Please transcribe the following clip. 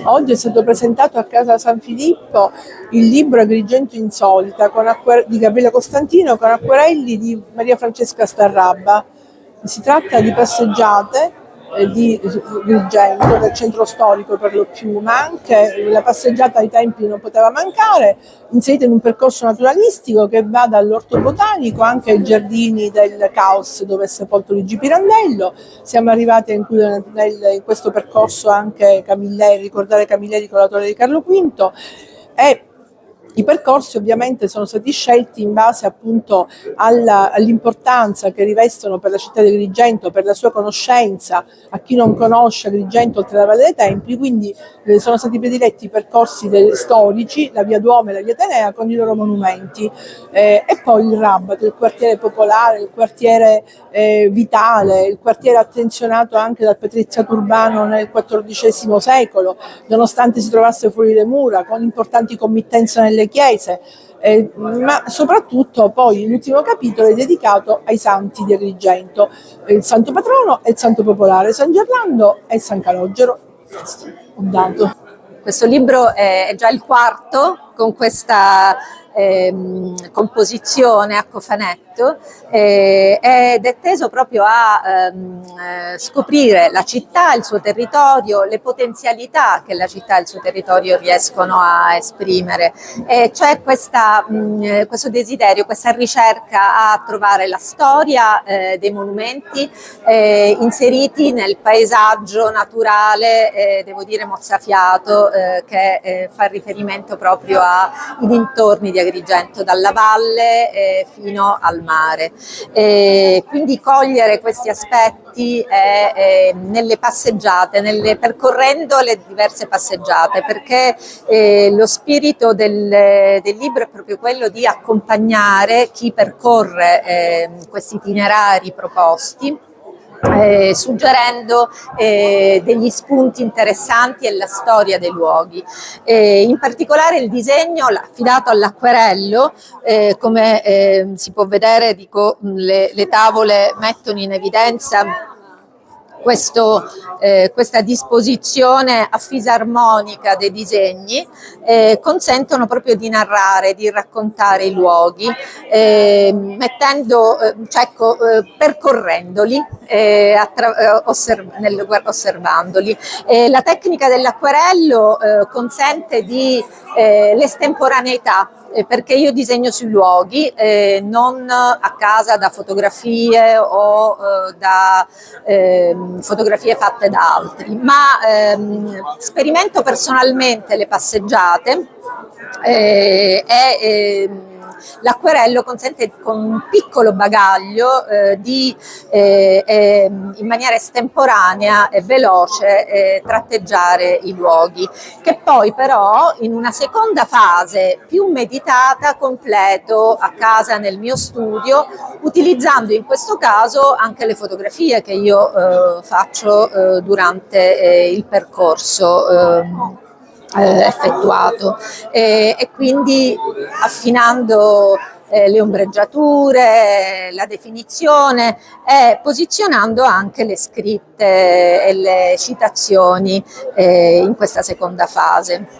Oggi è stato presentato a Casa San Filippo il libro Agrigento insolita di Gabriele Costantino con acquerelli di Maria Francesca Starrabba. Si tratta di passeggiate di Agrigento, del centro storico per lo più, ma anche la passeggiata ai tempi non poteva mancare, inserita in un percorso naturalistico che va dall'orto botanico anche ai giardini del Caos dove è sepolto Luigi Pirandello. Siamo arrivati a includere in questo percorso anche Camilleri, ricordare Camilleri con la torre di Carlo V, e i percorsi ovviamente sono stati scelti in base appunto all'importanza che rivestono per la città di Agrigento, per la sua conoscenza, a chi non conosce Agrigento oltre la Valle dei Templi, quindi sono stati prediletti i percorsi storici, la via Duomo e la via Atenea con i loro monumenti, e poi il Rabatt, il quartiere popolare, il quartiere vitale, il quartiere attenzionato anche dal patriziato urbano nel XIV secolo, nonostante si trovasse fuori le mura, con importanti committenze nelle chiese, ma soprattutto poi l'ultimo capitolo è dedicato ai santi di Agrigento, il santo patrono e il santo popolare, San Gerlando e San Calogero. Ho dato. Questo libro è già il quarto con questa composizione a cofanetto ed è teso proprio a scoprire la città, il suo territorio, le potenzialità che la città e il suo territorio riescono a esprimere. C'è questo desiderio, questa ricerca a trovare la storia dei monumenti inseriti nel paesaggio naturale, devo dire mozzafiato, che fa riferimento proprio ai dintorni di Agrigento, dalla valle fino al mare. Quindi cogliere questi aspetti nelle passeggiate, percorrendo le diverse passeggiate, perché lo spirito del libro è proprio quello di accompagnare chi percorre questi itinerari proposti, suggerendo degli spunti interessanti e la storia dei luoghi. In particolare il disegno affidato all'acquerello, come si può vedere, le tavole mettono in evidenza questa disposizione a fisarmonica dei disegni, consentono proprio di narrare, di raccontare i luoghi, percorrendoli, osservandoli. La tecnica dell'acquerello consente di l'estemporaneità, perché io disegno sui luoghi, non a casa da fotografie o da fotografie fatte da altri, ma sperimento personalmente le passeggiate l'acquerello consente con un piccolo bagaglio in maniera estemporanea e veloce tratteggiare i luoghi, che poi però in una seconda fase più meditata completo a casa nel mio studio, utilizzando in questo caso anche le fotografie che io faccio durante il percorso effettuato, e quindi affinando le ombreggiature, la definizione e posizionando anche le scritte e le citazioni in questa seconda fase.